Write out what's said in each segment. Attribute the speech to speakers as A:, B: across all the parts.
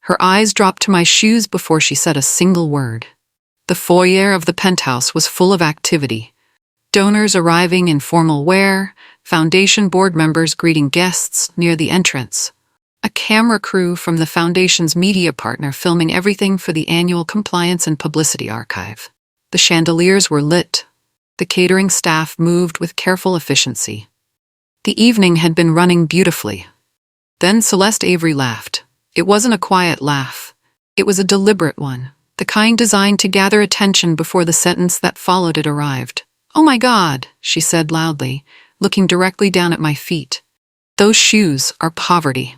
A: Her eyes dropped to my shoes before she said a single word. The foyer of the penthouse was full of activity. Donors arriving in formal wear, foundation board members greeting guests near the entrance, a camera crew from the foundation's media partner filming everything for the annual compliance and publicity archive. The chandeliers were lit. The catering staff moved with careful efficiency. The evening had been running beautifully. Then Celeste Avery laughed. It wasn't a quiet laugh. It was a deliberate one, the kind designed to gather attention before the sentence that followed it arrived. "Oh my God," she said loudly, looking directly down at my feet. "Those shoes are poverty."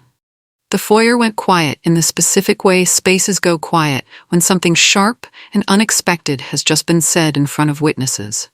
A: The foyer went quiet in the specific way spaces go quiet when something sharp and unexpected has just been said in front of witnesses.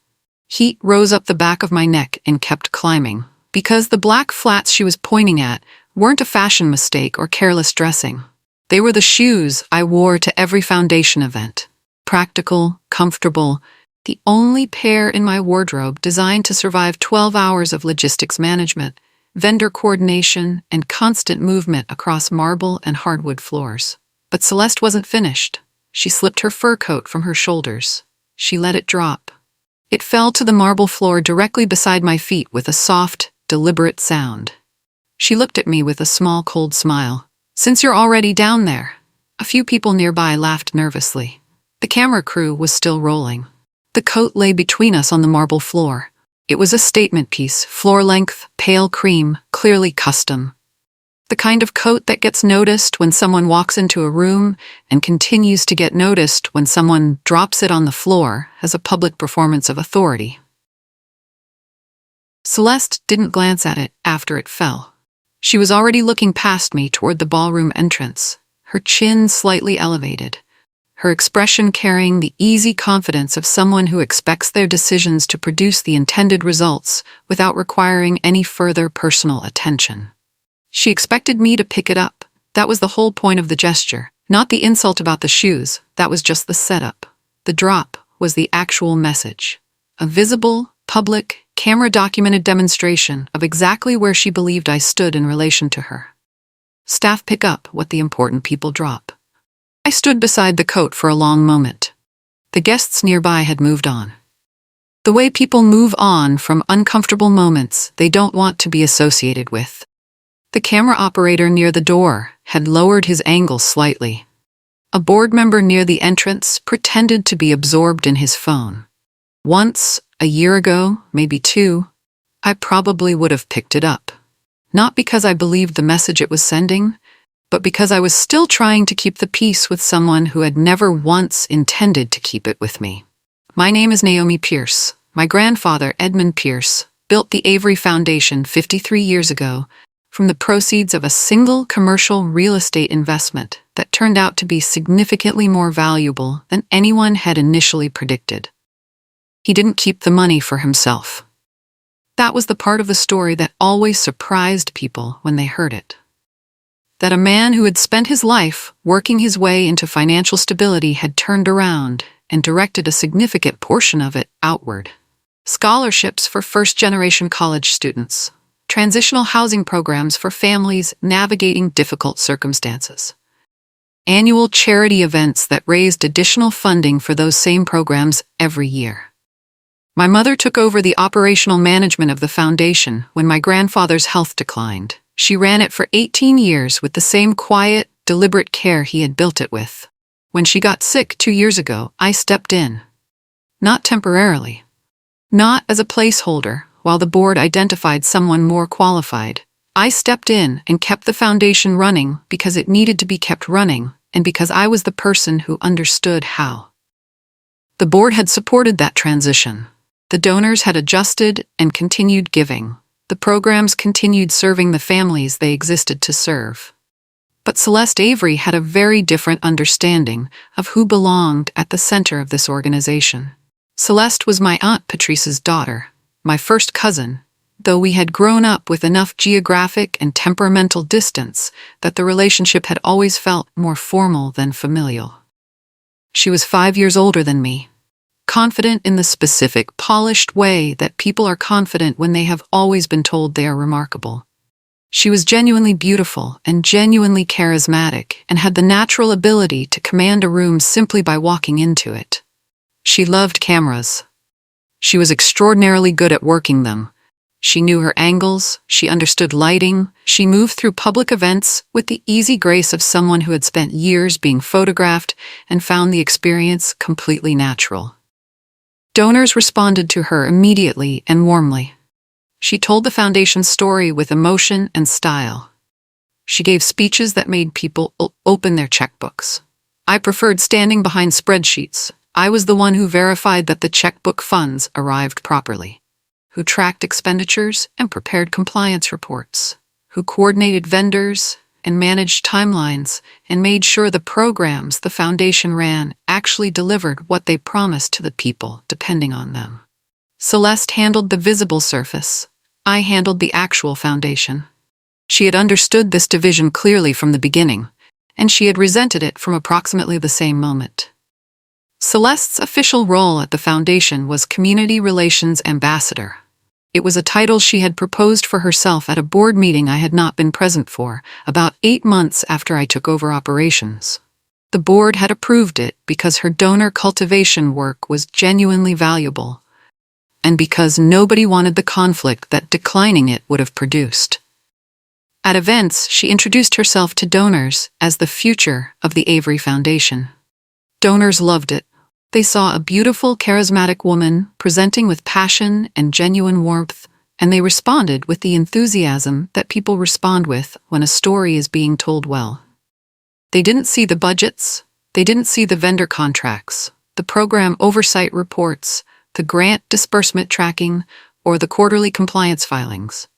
A: Heat rose up the back of my neck and kept climbing, because the black flats she was pointing at weren't a fashion mistake or careless dressing. They were the shoes I wore to every foundation event. Practical, comfortable, the only pair in my wardrobe designed to survive 12 hours of logistics management, vendor coordination, and constant movement across marble and hardwood floors. But Celeste wasn't finished. She slipped her fur coat from her shoulders. She let it drop. It fell to the marble floor directly beside my feet with a soft, deliberate sound. She looked at me with a small, cold smile. "Since you're already down there." A few people nearby laughed nervously. The camera crew was still rolling. The coat lay between us on the marble floor. It was a statement piece, floor length, pale cream, clearly custom. The kind of coat that gets noticed when someone walks into a room and continues to get noticed when someone drops it on the floor as a public performance of authority. Celeste didn't glance at it after it fell. She was already looking past me toward the ballroom entrance, her chin slightly elevated, her expression carrying the easy confidence of someone who expects their decisions to produce the intended results without requiring any further personal attention. She expected me to pick it up. That was the whole point of the gesture, not the insult about the shoes. That was just the setup. The drop was the actual message, a visible, public, camera-documented demonstration of exactly where she believed I stood in relation to her. Staff pick up what the important people drop. I stood beside the coat for a long moment. The guests nearby had moved on. The way people move on from uncomfortable moments they don't want to be associated with. The camera operator near the door had lowered his angle slightly. A board member near the entrance pretended to be absorbed in his phone. Once, a year ago, maybe 2, I probably would have picked it up. Not because I believed the message it was sending, but because I was still trying to keep the peace with someone who had never once intended to keep it with me. My name is Naomi Pierce. My grandfather, Edmund Pierce, built the Avery Foundation 53 years ago from the proceeds of a single commercial real estate investment that turned out to be significantly more valuable than anyone had initially predicted. He didn't keep the money for himself. That was the part of the story that always surprised people when they heard it. That a man who had spent his life working his way into financial stability had turned around and directed a significant portion of it outward. Scholarships for first-generation college students, transitional housing programs for families navigating difficult circumstances, annual charity events that raised additional funding for those same programs every year. My mother took over the operational management of the foundation when my grandfather's health declined. She ran it for 18 years with the same quiet, deliberate care he had built it with. When she got sick 2 years ago, I stepped in. Not temporarily. Not as a placeholder, while the board identified someone more qualified. I stepped in and kept the foundation running because it needed to be kept running, and because I was the person who understood how. The board had supported that transition. The donors had adjusted and continued giving. The programs continued serving the families they existed to serve. But Celeste Avery had a very different understanding of who belonged at the center of this organization. Celeste was my Aunt Patrice's daughter, my first cousin, though we had grown up with enough geographic and temperamental distance that the relationship had always felt more formal than familial. She was 5 years older than me. Confident in the specific, polished way that people are confident when they have always been told they are remarkable. She was genuinely beautiful and genuinely charismatic and had the natural ability to command a room simply by walking into it. She loved cameras. She was extraordinarily good at working them. She knew her angles, she understood lighting, she moved through public events with the easy grace of someone who had spent years being photographed and found the experience completely natural. Donors responded to her immediately and warmly. She told the foundation's story with emotion and style. She gave speeches that made people open their checkbooks. I preferred standing behind spreadsheets. I was the one who verified that the checkbook funds arrived properly, who tracked expenditures and prepared compliance reports, who coordinated vendors and managed timelines and made sure the programs the foundation ran actually delivered what they promised to the people depending on them. Celeste handled the visible surface. I handled the actual foundation. She had understood this division clearly from the beginning, and she had resented it from approximately the same moment. Celeste's official role at the foundation was Community Relations Ambassador. It was a title she had proposed for herself at a board meeting I had not been present for, about 8 months after I took over operations. The board had approved it because her donor cultivation work was genuinely valuable, and because nobody wanted the conflict that declining it would have produced. At events, she introduced herself to donors as the future of the Avery Foundation. Donors loved it. They saw a beautiful, charismatic woman presenting with passion and genuine warmth, and they responded with the enthusiasm that people respond with when a story is being told well. They didn't see the budgets, they didn't see the vendor contracts, the program oversight reports, the grant disbursement tracking, or the quarterly compliance filings.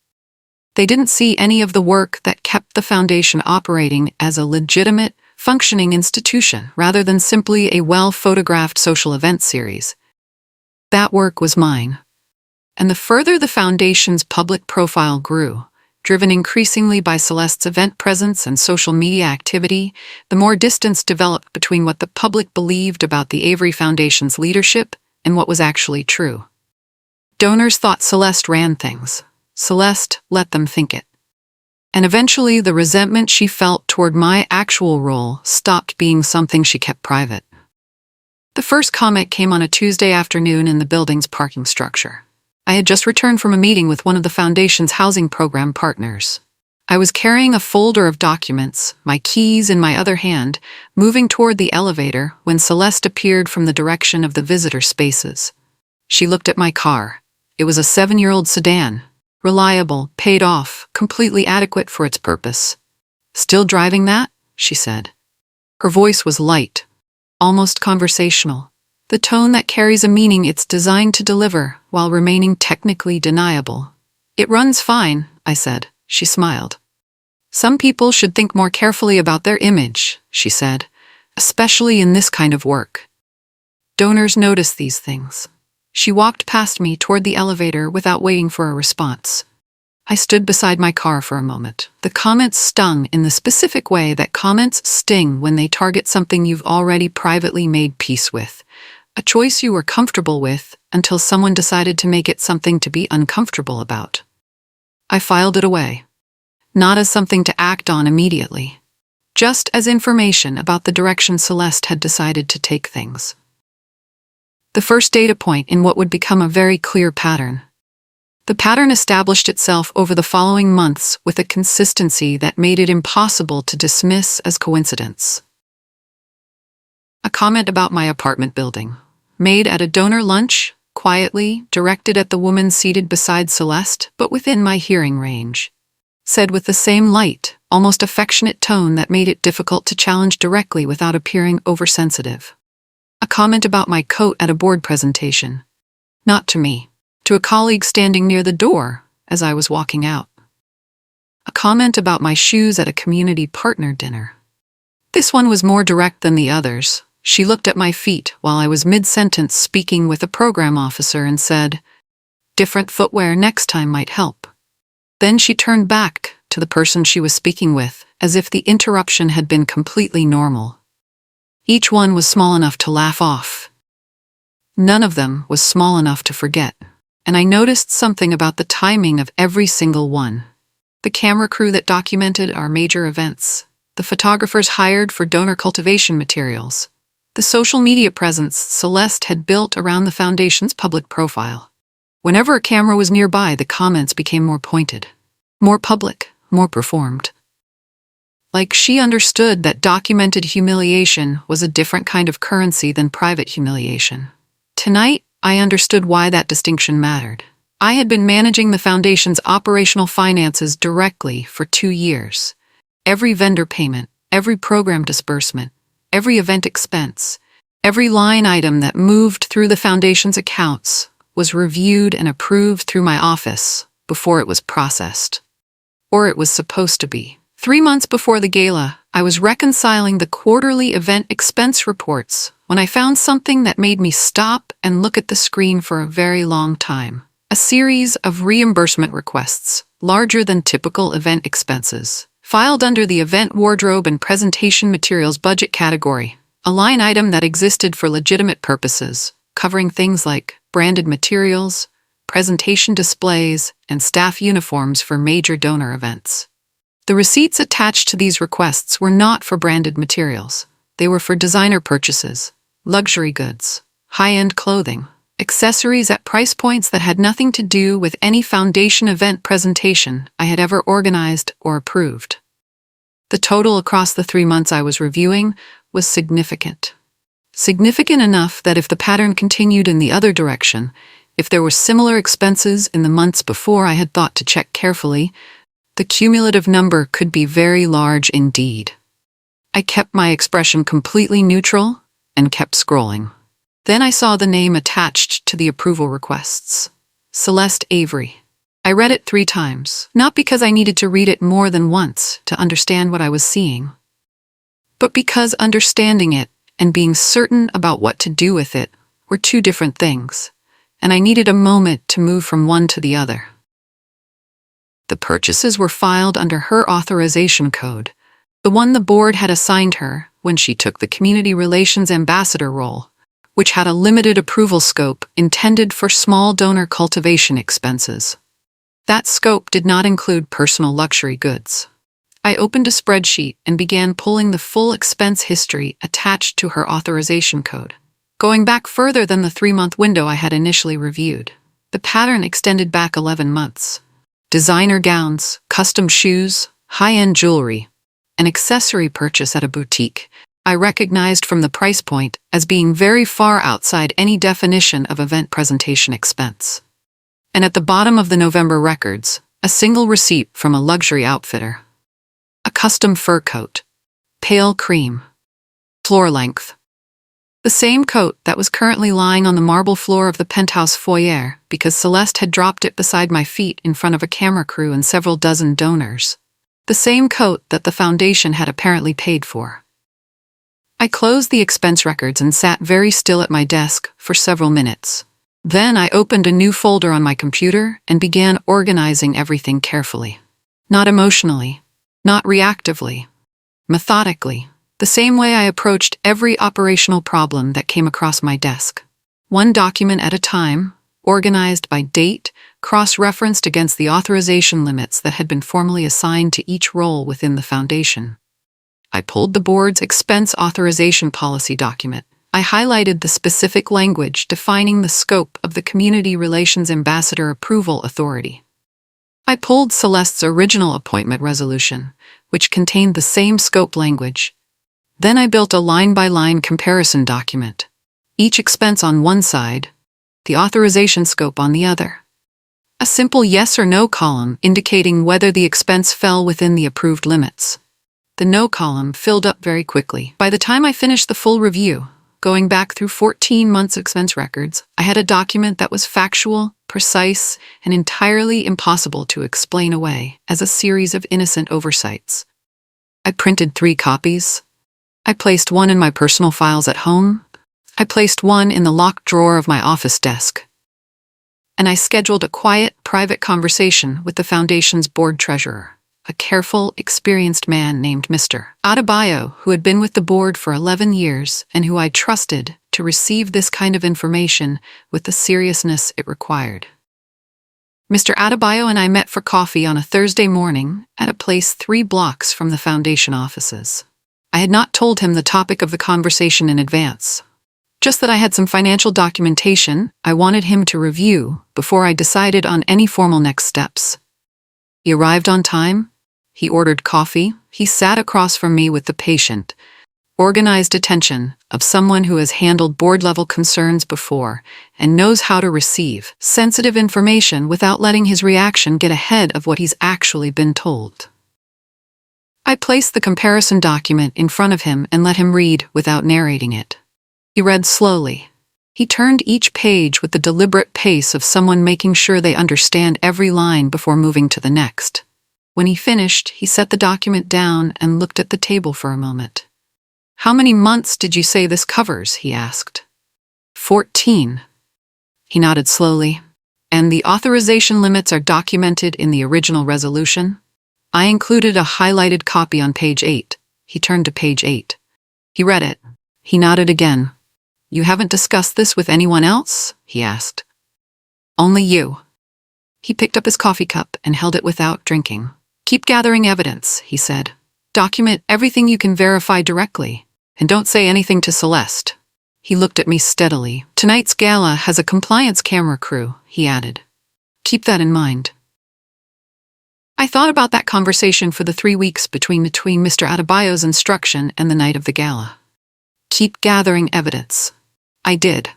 A: They didn't see any of the work that kept the foundation operating as a legitimate, functioning institution rather than simply a well-photographed social event series. That work was mine. And the further the foundation's public profile grew, driven increasingly by Celeste's event presence and social media activity, the more distance developed between what the public believed about the Avery Foundation's leadership and what was actually true. Donors thought Celeste ran things. Celeste let them think it. And eventually the resentment she felt toward my actual role stopped being something she kept private. The first comment came on a Tuesday afternoon in the building's parking structure. I had just returned from a meeting with one of the foundation's housing program partners. I was carrying a folder of documents, my keys in my other hand, moving toward the elevator when Celeste appeared from the direction of the visitor spaces. She looked at my car. It was a 7-year-old sedan. Reliable, paid off, completely adequate for its purpose. "Still driving that?" she said. Her voice was light, almost conversational, the tone that carries a meaning it's designed to deliver while remaining technically deniable. "It runs fine," I said. She smiled. "Some people should think more carefully about their image," she said, "especially in this kind of work." Donors notice these things. She walked past me toward the elevator without waiting for a response. I stood beside my car for a moment. The comments stung in the specific way that comments sting when they target something you've already privately made peace with, a choice you were comfortable with until someone decided to make it something to be uncomfortable about. I filed it away, not as something to act on immediately, just as information about the direction Celeste had decided to take things. The first data point in what would become a very clear pattern. The pattern established itself over the following months with a consistency that made it impossible to dismiss as coincidence. A comment about my apartment building, made at a donor lunch, quietly, directed at the woman seated beside Celeste, but within my hearing range. Said with the same light, almost affectionate tone that made it difficult to challenge directly without appearing oversensitive. A comment about my coat at a board presentation. Not to me, to a colleague standing near the door as I was walking out. A comment about my shoes at a community partner dinner. This one was more direct than the others. She looked at my feet while I was mid-sentence speaking with a program officer and said, "Different footwear next time might help." Then she turned back to the person she was speaking with, as if the interruption had been completely normal. Each one was small enough to laugh off. None of them was small enough to forget, and I noticed something about the timing of every single one. the camera crew that documented our major events, the photographers hired for donor cultivation materials, the social media presence Celeste had built around the foundation's public profile. Whenever a camera was nearby, the comments became more pointed, more public, more performed. Like she understood that documented humiliation was a different kind of currency than private humiliation. Tonight, I understood why that distinction mattered. I had been managing the foundation's operational finances directly for 2 years. Every vendor payment, every program disbursement, every event expense, every line item that moved through the foundation's accounts was reviewed and approved through my office before it was processed. Or it was supposed to be. 3 months before the gala, I was reconciling the quarterly event expense reports when I found something that made me stop and look at the screen for a very long time. A series of reimbursement requests, larger than typical event expenses, filed under the event wardrobe and presentation materials budget category, a line item that existed for legitimate purposes, covering things like branded materials, presentation displays, and staff uniforms for major donor events. The receipts attached to these requests were not for branded materials. They were for designer purchases, luxury goods, high-end clothing, accessories at price points that had nothing to do with any foundation event presentation I had ever organized or approved. The total across the 3 months I was reviewing was significant. Significant enough that if the pattern continued in the other direction, if there were similar expenses in the months before I had thought to check carefully, the cumulative number could be very large indeed. I kept my expression completely neutral and kept scrolling. Then I saw the name attached to the approval requests. Celeste Avery. I read it 3 times, not because I needed to read it more than once to understand what I was seeing, but because understanding it and being certain about what to do with it were 2 different things, and I needed a moment to move from one to the other. The purchases were filed under her authorization code, the one the board had assigned her when she took the Community Relations Ambassador role, which had a limited approval scope intended for small donor cultivation expenses. That scope did not include personal luxury goods. I opened a spreadsheet and began pulling the full expense history attached to her authorization code, going back further than the 3-month window I had initially reviewed. The pattern extended back 11 months. Designer gowns, custom shoes, high-end jewelry, an accessory purchase at a boutique I recognized from the price point as being very far outside any definition of event presentation expense. And at the bottom of the November records, a single receipt from a luxury outfitter. A custom fur coat, pale cream, floor length. The same coat that was currently lying on the marble floor of the penthouse foyer because Celeste had dropped it beside my feet in front of a camera crew and several dozen donors. The same coat that the foundation had apparently paid for. I closed the expense records and sat very still at my desk for several minutes. Then I opened a new folder on my computer and began organizing everything carefully. Not emotionally, not reactively, methodically, the same way I approached every operational problem that came across my desk. One document at a time, organized by date, cross-referenced against the authorization limits that had been formally assigned to each role within the foundation. I pulled the board's expense authorization policy document. I highlighted the specific language defining the scope of the Community Relations Ambassador Approval Authority. I pulled Celeste's original appointment resolution, which contained the same scope language. Then I built a line-by-line comparison document, each expense on one side, the authorization scope on the other. A simple yes or no column indicating whether the expense fell within the approved limits. The no column filled up very quickly. By the time I finished the full review, going back through 14 months' expense records, I had a document that was factual, precise, and entirely impossible to explain away as a series of innocent oversights. I printed 3 copies. I placed one in my personal files at home. I placed one in the locked drawer of my office desk. And I scheduled a quiet, private conversation with the Foundation's board treasurer, a careful, experienced man named Mr. Adebayo, who had been with the board for 11 years and who I trusted to receive this kind of information with the seriousness it required. Mr. Adebayo and I met for coffee on a Thursday morning at a place 3 blocks from the foundation offices. I had not told him the topic of the conversation in advance. Just that I had some financial documentation I wanted him to review before I decided on any formal next steps. He arrived on time. He ordered coffee. He sat across from me with the patient, organized attention of someone who has handled board-level concerns before and knows how to receive sensitive information without letting his reaction get ahead of what he's actually been told. I placed the comparison document in front of him and let him read without narrating it. He read slowly. He turned each page with the deliberate pace of someone making sure they understand every line before moving to the next. When he finished, he set the document down and looked at the table for a moment. "How many months did you say this covers?" he asked. 14. He nodded slowly. "And the authorization limits are documented in the original resolution?" I included a highlighted copy on page 8. He turned to page 8. He read it. He nodded again. "You haven't discussed this with anyone else?" he asked. "Only you." He picked up his coffee cup and held it without drinking. "Keep gathering evidence," he said. "Document everything you can verify directly, and don't say anything to Celeste." He looked at me steadily. "Tonight's gala has a compliance camera crew," he added. "Keep that in mind." I thought about that conversation for the 3 weeks between Mr. Adebayo's instruction and the night of the gala. Keep gathering evidence. I did.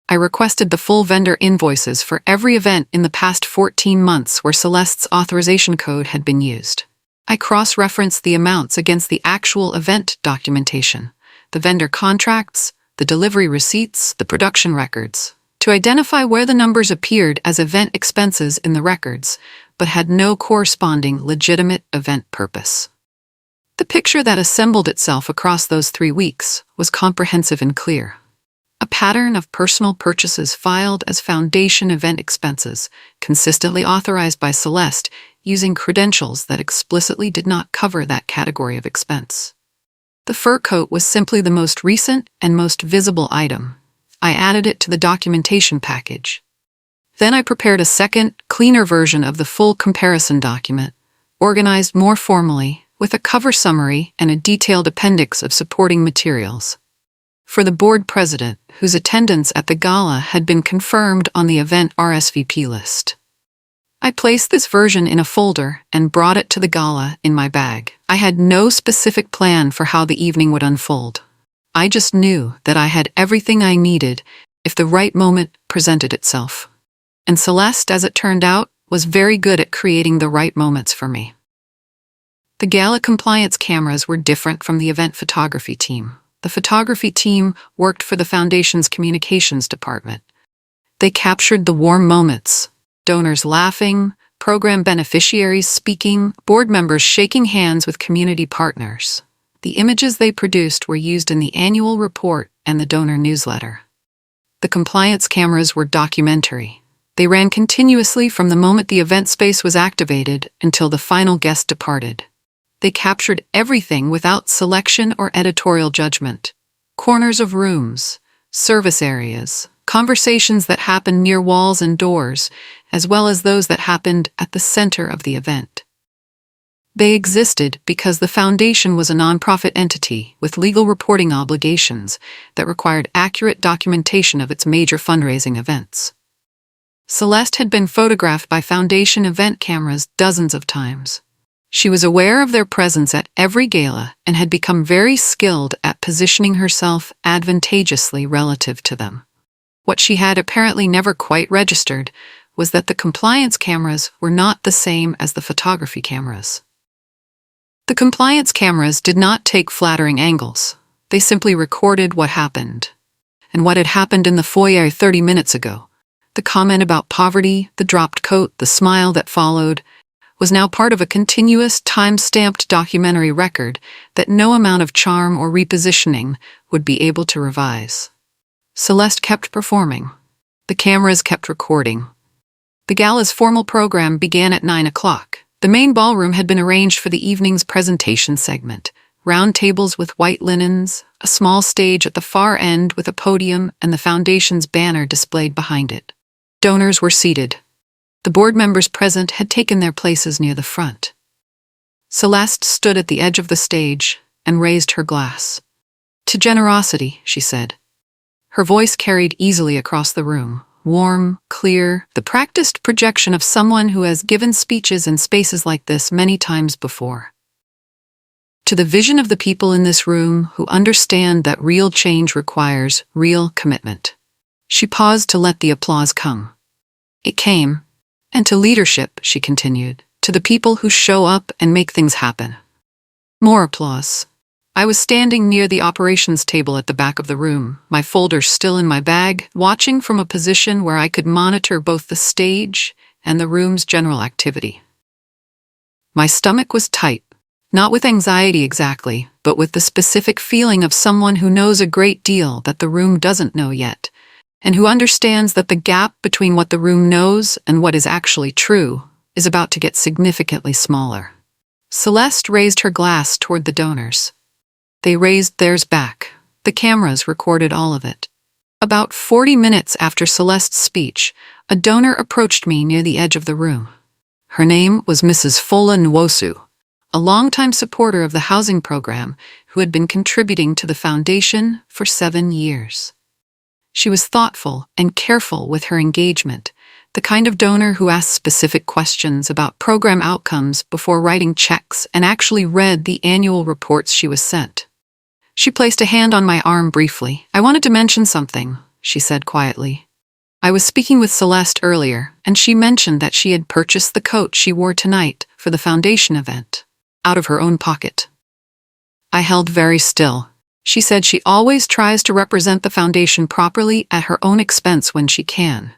A: I requested the full vendor invoices for every event in the past 14 months where Celeste's authorization code had been used. I cross-referenced the amounts against the actual event documentation, the vendor contracts, the delivery receipts, the production records, to identify where the numbers appeared as event expenses in the records, but had no corresponding legitimate event purpose. The picture that assembled itself across those 3 weeks was comprehensive and clear. A pattern of personal purchases filed as foundation event expenses, consistently authorized by Celeste, using credentials that explicitly did not cover that category of expense. The fur coat was simply the most recent and most visible item. I added it to the documentation package. Then I prepared a second, cleaner version of the full comparison document, organized more formally, with a cover summary and a detailed appendix of supporting materials. For the board president, whose attendance at the gala had been confirmed on the event RSVP list. I placed this version in a folder and brought it to the gala in my bag. I had no specific plan for how the evening would unfold. I just knew that I had everything I needed if the right moment presented itself. And Celeste, as it turned out, was very good at creating the right moments for me. The gala compliance cameras were different from the event photography team. The photography team worked for the Foundation's communications department. They captured the warm moments, donors laughing, program beneficiaries speaking, board members shaking hands with community partners. The images they produced were used in the annual report and the donor newsletter. The compliance cameras were documentary. They ran continuously from the moment the event space was activated until the final guest departed. They captured everything without selection or editorial judgment. Corners of rooms, service areas, conversations that happened near walls and doors, as well as those that happened at the center of the event. They existed because the Foundation was a nonprofit entity with legal reporting obligations that required accurate documentation of its major fundraising events. Celeste had been photographed by Foundation event cameras dozens of times. She was aware of their presence at every gala and had become very skilled at positioning herself advantageously relative to them. What she had apparently never quite registered was that the compliance cameras were not the same as the photography cameras. The compliance cameras did not take flattering angles. They simply recorded what happened. And what had happened in the foyer 30 minutes ago, the comment about poverty, the dropped coat, the smile that followed, was now part of a continuous, time-stamped documentary record that no amount of charm or repositioning would be able to revise. Celeste kept performing. The cameras kept recording. The gala's formal program began at 9 o'clock. The main ballroom had been arranged for the evening's presentation segment. Round tables with white linens, a small stage at the far end with a podium and the Foundation's banner displayed behind it. Donors were seated. The board members present had taken their places near the front. Celeste stood at the edge of the stage and raised her glass. "To generosity," she said. Her voice carried easily across the room, warm, clear, the practiced projection of someone who has given speeches in spaces like this many times before. "To the vision of the people in this room who understand that real change requires real commitment." She paused to let the applause come. It came. "And to leadership," she continued, "to the people who show up and make things happen." More applause. I was standing near the operations table at the back of the room, my folder still in my bag, watching from a position where I could monitor both the stage and the room's general activity. My stomach was tight, not with anxiety exactly, but with the specific feeling of someone who knows a great deal that the room doesn't know yet, and who understands that the gap between what the room knows and what is actually true is about to get significantly smaller. Celeste raised her glass toward the donors. They raised theirs back. The cameras recorded all of it. About 40 minutes after Celeste's speech, a donor approached me near the edge of the room. Her name was Mrs. Fola Nwosu, a longtime supporter of the housing program who had been contributing to the foundation for 7 years. She was thoughtful and careful with her engagement, the kind of donor who asked specific questions about program outcomes before writing checks and actually read the annual reports she was sent. She placed a hand on my arm briefly. "I wanted to mention something," she said quietly. "I was speaking with Celeste earlier, and she mentioned that she had purchased the coat she wore tonight for the foundation event, out of her own pocket." I held very still. She said she always tries to represent the foundation properly at her own expense when she can.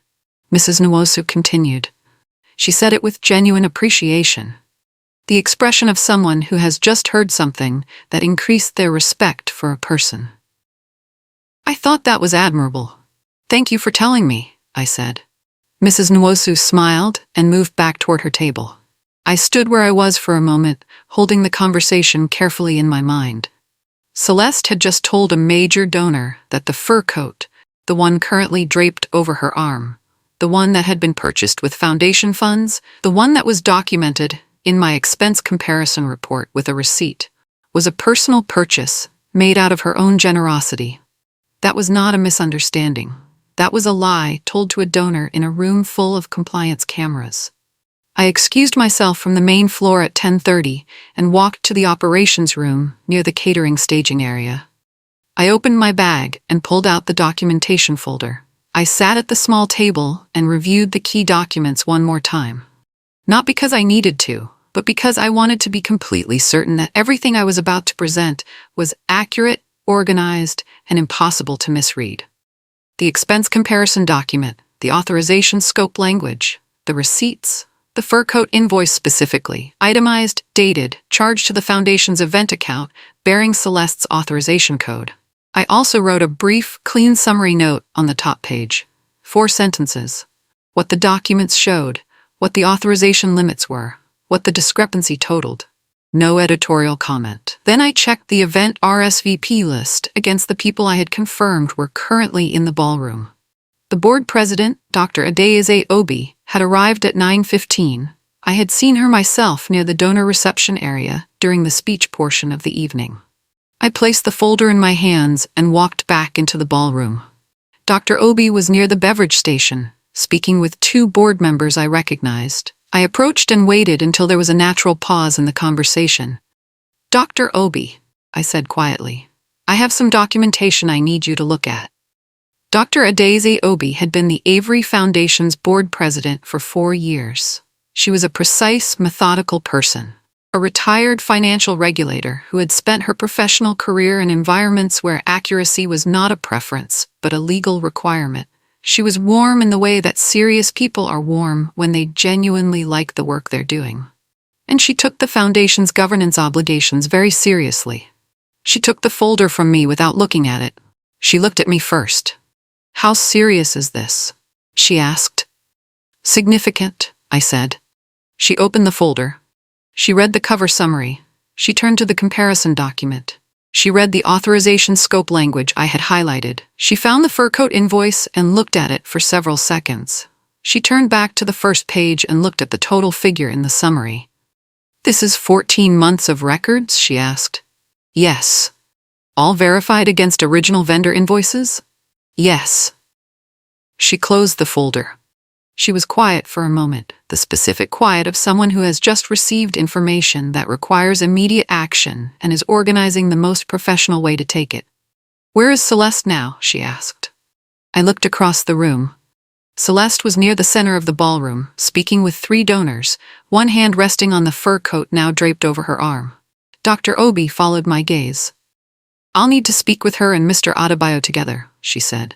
A: Mrs. Nwosu continued. She said it with genuine appreciation. The expression of someone who has just heard something that increased their respect for a person. "I thought that was admirable. Thank you for telling me," I said. Mrs. Nwosu smiled and moved back toward her table. I stood where I was for a moment, holding the conversation carefully in my mind. Celeste had just told a major donor that the fur coat, the one currently draped over her arm, the one that had been purchased with foundation funds, the one that was documented in my expense comparison report with a receipt, was a personal purchase made out of her own generosity. That was not a misunderstanding. That was a lie told to a donor in a room full of compliance cameras. I excused myself from the main floor at 10:30 and walked to the operations room near the catering staging area. I opened my bag and pulled out the documentation folder. I sat at the small table and reviewed the key documents one more time. Not because I needed to, but because I wanted to be completely certain that everything I was about to present was accurate, organized, and impossible to misread. The expense comparison document, the authorization scope language, the receipts, the fur coat invoice specifically, itemized, dated, charged to the foundation's event account, bearing Celeste's authorization code. I also wrote a brief, clean summary note on the top page. 4 sentences. What the documents showed, what the authorization limits were, what the discrepancy totaled. No editorial comment. Then I checked the event RSVP list against the people I had confirmed were currently in the ballroom. The board president, Dr. Adeyeze Obi, had arrived at 9:15. I had seen her myself near the donor reception area during the speech portion of the evening. I placed the folder in my hands and walked back into the ballroom. Dr. Obi was near the beverage station, speaking with 2 board members I recognized. I approached and waited until there was a natural pause in the conversation. "Dr. Obi," I said quietly, "I have some documentation I need you to look at." Dr. Adeyeze Obi had been the Avery Foundation's board president for 4 years. She was a precise, methodical person, a retired financial regulator who had spent her professional career in environments where accuracy was not a preference, but a legal requirement. She was warm in the way that serious people are warm when they genuinely like the work they're doing. And she took the foundation's governance obligations very seriously. She took the folder from me without looking at it. She looked at me first. "How serious is this?" she asked. "Significant," I said. She opened the folder. She read the cover summary. She turned to the comparison document. She read the authorization scope language I had highlighted. She found the fur coat invoice and looked at it for several seconds. She turned back to the first page and looked at the total figure in the summary. "This is 14 months of records?" she asked. "Yes." "All verified against original vendor invoices?" "Yes." She closed the folder. She was quiet for a moment, the specific quiet of someone who has just received information that requires immediate action and is organizing the most professional way to take it. "Where is Celeste now?" she asked. I looked across the room. Celeste was near the center of the ballroom, speaking with 3 donors, one hand resting on the fur coat now draped over her arm. Dr. Obi followed my gaze. "I'll need to speak with her and Mr. Adebayo together," she said.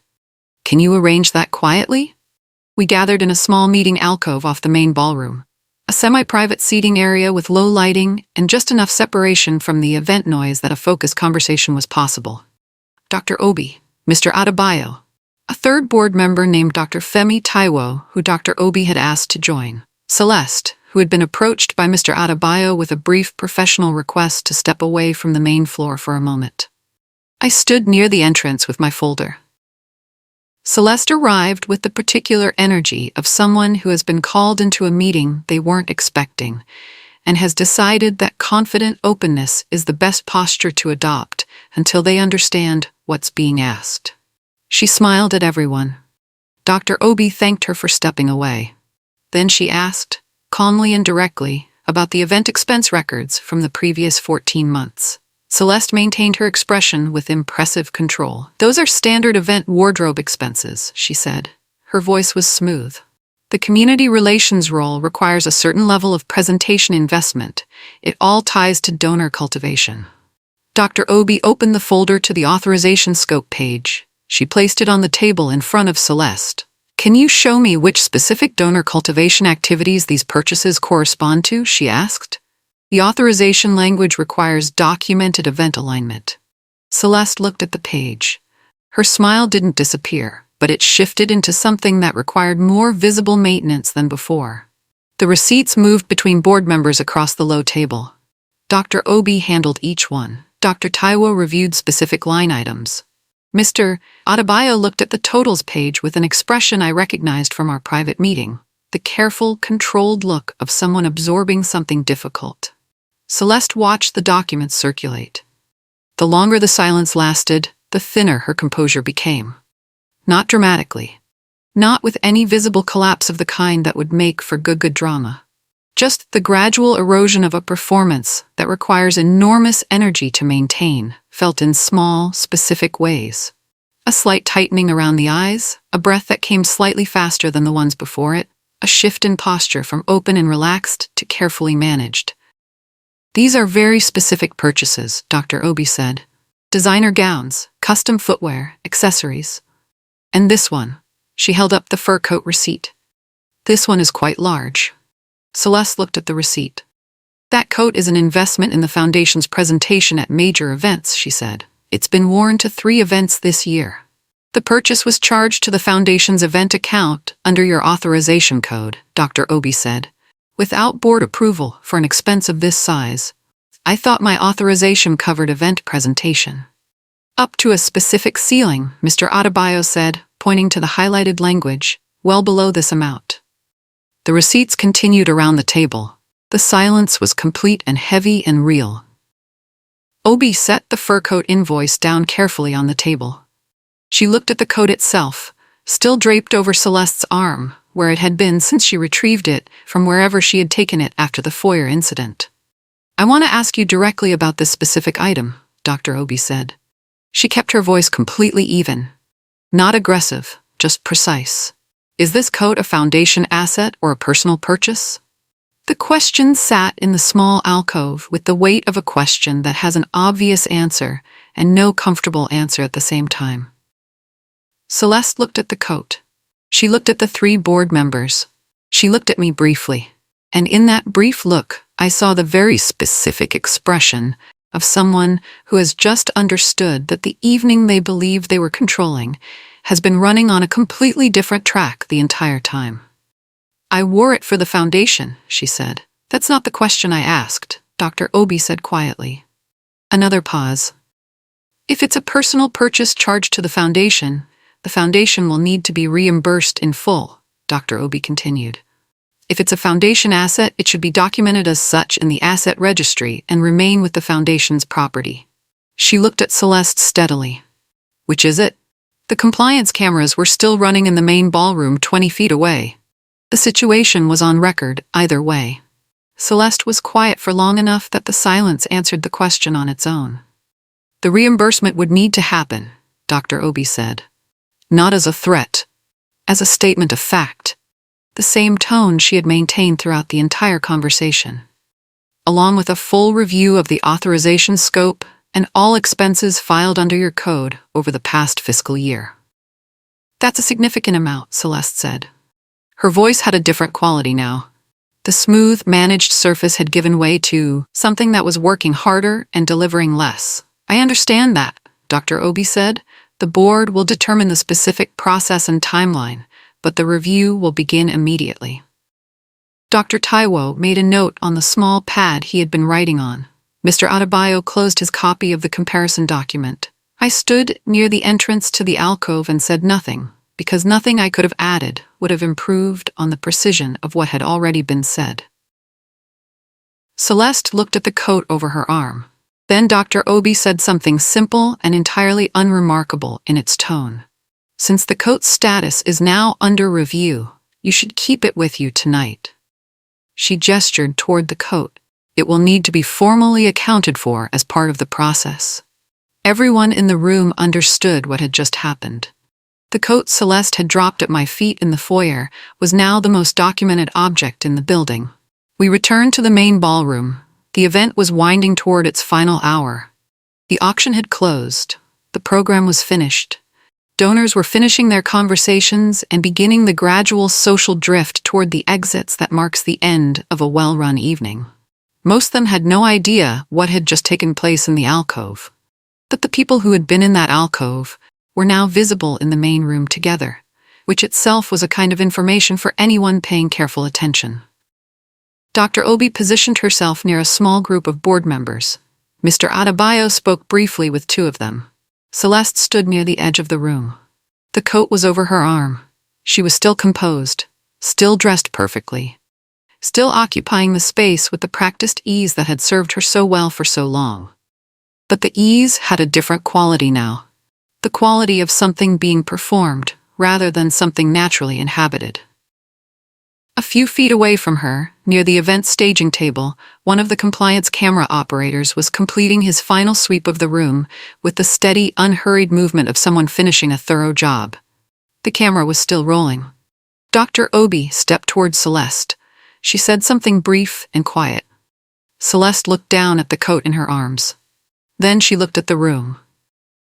A: "Can you arrange that quietly?" We gathered in a small meeting alcove off the main ballroom, a semi-private seating area with low lighting and just enough separation from the event noise that a focused conversation was possible. Dr. Obi, Mr. Adebayo, a third board member named Dr. Femi Taiwo, who Dr. Obi had asked to join, Celeste, who had been approached by Mr. Adebayo with a brief professional request to step away from the main floor for a moment. I stood near the entrance with my folder. Celeste arrived with the particular energy of someone who has been called into a meeting they weren't expecting and has decided that confident openness is the best posture to adopt until they understand what's being asked. She smiled at everyone. Dr. Obi thanked her for stepping away. Then she asked, calmly and directly, about the event expense records from the previous 14 months. Celeste maintained her expression with impressive control. "Those are standard event wardrobe expenses," she said. Her voice was smooth. "The community relations role requires a certain level of presentation investment. It all ties to donor cultivation." Dr. Obi opened the folder to the authorization scope page. She placed it on the table in front of Celeste. "Can you show me which specific donor cultivation activities these purchases correspond to?" she asked. "The authorization language requires documented event alignment." Celeste looked at the page. Her smile didn't disappear, but it shifted into something that required more visible maintenance than before. The receipts moved between board members across the low table. Dr. Obi handled each one. Dr. Taiwo reviewed specific line items. Mr. Adebayo looked at the totals page with an expression I recognized from our private meeting, the careful, controlled look of someone absorbing something difficult. Celeste watched the documents circulate. The longer the silence lasted, the thinner her composure became. Not dramatically. Not with any visible collapse of the kind that would make for good drama. Just the gradual erosion of a performance that requires enormous energy to maintain, felt in small, specific ways. A slight tightening around the eyes, a breath that came slightly faster than the ones before it, a shift in posture from open and relaxed to carefully managed. "These are very specific purchases," Dr. Obi said. "Designer gowns, custom footwear, accessories. And this one." She held up the fur coat receipt. "This one is quite large." Celeste looked at the receipt. "That coat is an investment in the Foundation's presentation at major events," she said. "It's been worn to 3 events this year. The purchase was charged to the Foundation's event account under your authorization code," Dr. Obi said. "Without board approval for an expense of this size, I thought my authorization covered event presentation." "Up to a specific ceiling," Mr. Adebayo said, pointing to the highlighted language, "well below this amount." The receipts continued around the table. The silence was complete and heavy and real. Obi set the fur coat invoice down carefully on the table. She looked at the coat itself, still draped over Celeste's arm, where it had been since she retrieved it from wherever she had taken it after the foyer incident. "I want to ask you directly about this specific item," Dr. Obi said. She kept her voice completely even. Not aggressive, just precise. "Is this coat a Foundation asset or a personal purchase?" The question sat in the small alcove with the weight of a question that has an obvious answer and no comfortable answer at the same time. Celeste looked at the coat. She looked at the 3 board members. She looked at me briefly. And in that brief look, I saw the very specific expression of someone who has just understood that the evening they believed they were controlling has been running on a completely different track the entire time. "I wore it for the Foundation," she said. "That's not the question I asked," Dr. Obi said quietly. Another pause. "If it's a personal purchase charged to the Foundation will need to be reimbursed in full," Dr. Obi continued. If it's a foundation asset, it should be documented as such in the asset registry and remain with the foundation's property. She looked at Celeste steadily. Which is it? The compliance cameras were still running in the main ballroom 20 feet away. The situation was on record either way. Celeste was quiet for long enough that the silence answered the question on its own. The reimbursement would need to happen, Dr. Obi said. Not as a threat, as a statement of fact. The same tone she had maintained throughout the entire conversation. Along with a full review of the authorization scope and all expenses filed under your code over the past fiscal year. That's a significant amount, Celeste said. Her voice had a different quality now. The smooth, managed surface had given way to something that was working harder and delivering less. I understand that, Dr. Obi said. The board will determine the specific process and timeline, but the review will begin immediately. Dr. Taiwo made a note on the small pad he had been writing on. Mr. Adebayo closed his copy of the comparison document. I stood near the entrance to the alcove and said nothing, because nothing I could have added would have improved on the precision of what had already been said. Celeste looked at the coat over her arm. Then Dr. Obi said something simple and entirely unremarkable in its tone. Since the coat's status is now under review, you should keep it with you tonight. She gestured toward the coat. It will need to be formally accounted for as part of the process. Everyone in the room understood what had just happened. The coat Celeste had dropped at my feet in the foyer was now the most documented object in the building. We returned to the main ballroom. The event was winding toward its final hour. The auction had closed. The program was finished. Donors were finishing their conversations and beginning the gradual social drift toward the exits that marks the end of a well-run evening. Most of them had no idea what had just taken place in the alcove. But the people who had been in that alcove were now visible in the main room together, which itself was a kind of information for anyone paying careful attention. Dr. Obi positioned herself near a small group of board members. Mr. Adebayo spoke briefly with two of them. Celeste stood near the edge of the room. The coat was over her arm. She was still composed, still dressed perfectly, still occupying the space with the practiced ease that had served her so well for so long. But the ease had a different quality now, the quality of something being performed rather than something naturally inhabited. A few feet away from her, near the event staging table, one of the compliance camera operators was completing his final sweep of the room with the steady, unhurried movement of someone finishing a thorough job. The camera was still rolling. Dr. Obi stepped toward Celeste. She said something brief and quiet. Celeste looked down at the coat in her arms. Then she looked at the room.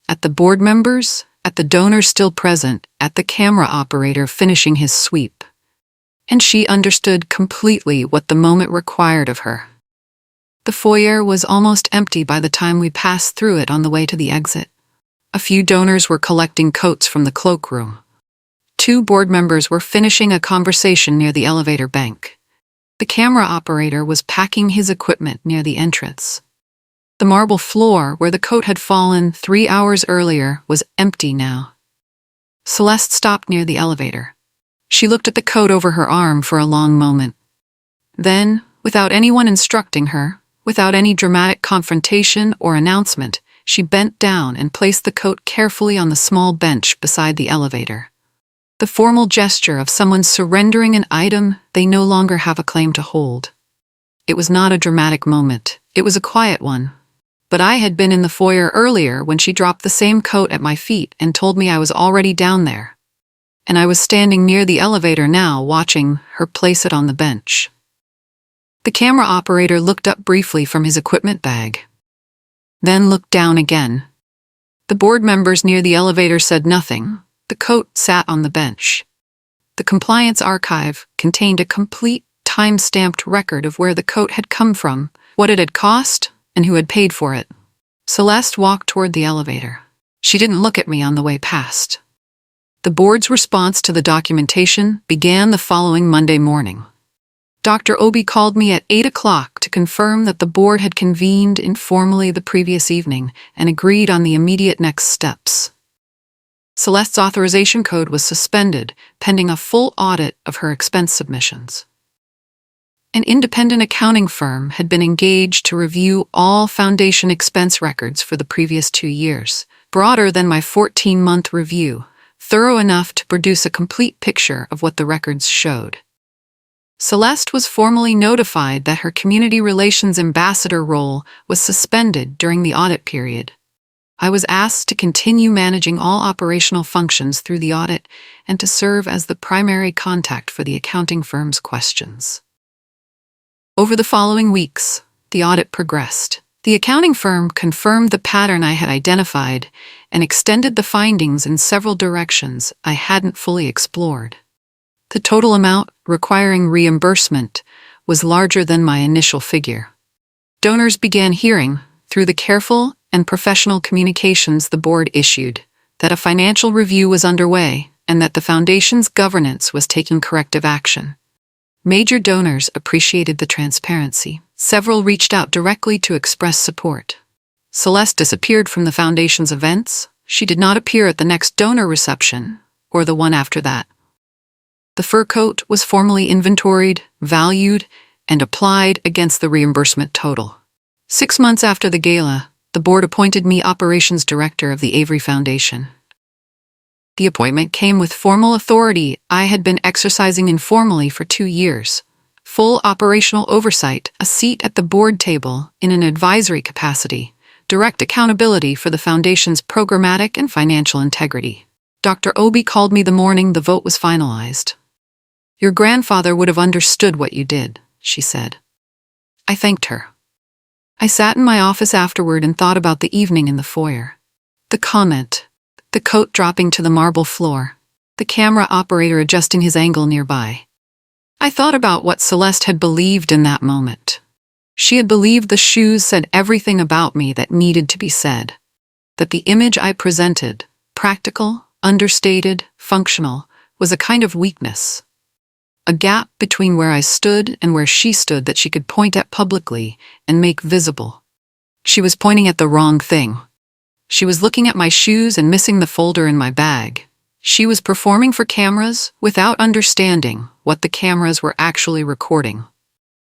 A: At the board members, at the donors still present, at the camera operator finishing his sweep. And she understood completely what the moment required of her. The foyer was almost empty by the time we passed through it on the way to the exit. A few donors were collecting coats from the cloakroom. Two board members were finishing a conversation near the elevator bank. The camera operator was packing his equipment near the entrance. The marble floor where the coat had fallen 3 hours earlier was empty now. Celeste stopped near the elevator. She looked at the coat over her arm for a long moment. Then, without anyone instructing her, without any dramatic confrontation or announcement, she bent down and placed the coat carefully on the small bench beside the elevator. The formal gesture of someone surrendering an item they no longer have a claim to hold. It was not a dramatic moment. It was a quiet one. But I had been in the foyer earlier when she dropped the same coat at my feet and told me I was already down there. And I was standing near the elevator now, watching her place it on the bench. The camera operator looked up briefly from his equipment bag, then looked down again. The board members near the elevator said nothing. The coat sat on the bench. The compliance archive contained a complete, time-stamped record of where the coat had come from, what it had cost, and who had paid for it. Celeste walked toward the elevator. She didn't look at me on the way past. The board's response to the documentation began the following Monday morning. Dr. Obi called me at 8 o'clock to confirm that the board had convened informally the previous evening and agreed on the immediate next steps. Celeste's authorization code was suspended pending a full audit of her expense submissions. An independent accounting firm had been engaged to review all foundation expense records for the previous 2 years, broader than my 14-month review, thorough enough to produce a complete picture of what the records showed. Celeste was formally notified that her community relations ambassador role was suspended during the audit period. I was asked to continue managing all operational functions through the audit and to serve as the primary contact for the accounting firm's questions. Over the following weeks, the audit progressed. The accounting firm confirmed the pattern I had identified and extended the findings in several directions I hadn't fully explored. The total amount requiring reimbursement was larger than my initial figure. Donors began hearing, through the careful and professional communications the board issued, that a financial review was underway and that the foundation's governance was taking corrective action. Major donors appreciated the transparency. Several reached out directly to express support. Celeste disappeared from the foundation's events. She did not appear at the next donor reception or the one after that. The fur coat was formally inventoried, valued, and applied against the reimbursement total. 6 months after the gala, the board appointed me operations director of the Avery Foundation. The appointment came with formal authority I had been exercising informally for 2 years. Full operational oversight, a seat at the board table in an advisory capacity, direct accountability for the foundation's programmatic and financial integrity. Dr. Obi called me the morning the vote was finalized. "Your grandfather would have understood what you did," she said. I thanked her. I sat in my office afterward and thought about the evening in the foyer. The comment, the coat dropping to the marble floor, the camera operator adjusting his angle nearby. I thought about what Celeste had believed in that moment. She had believed the shoes said everything about me that needed to be said, that the image I presented, practical, understated, functional, was a kind of weakness. A gap between where I stood and where she stood that she could point at publicly and make visible. She was pointing at the wrong thing. She was looking at my shoes and missing the folder in my bag. She was performing for cameras without understanding what the cameras were actually recording.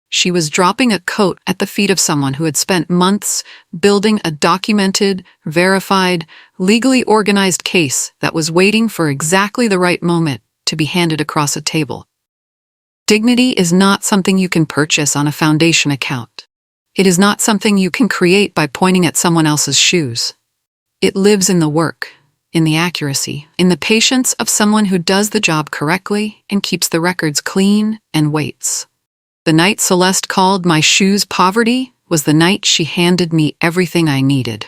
A: She was dropping a coat at the feet of someone who had spent months building a documented, verified, legally organized case that was waiting for exactly the right moment to be handed across a table. Dignity is not something you can purchase on a foundation account. It is not something you can create by pointing at someone else's shoes. It lives in the work, in the accuracy, in the patience of someone who does the job correctly and keeps the records clean and waits. The night Celeste called my shoes poverty was the night she handed me everything I needed.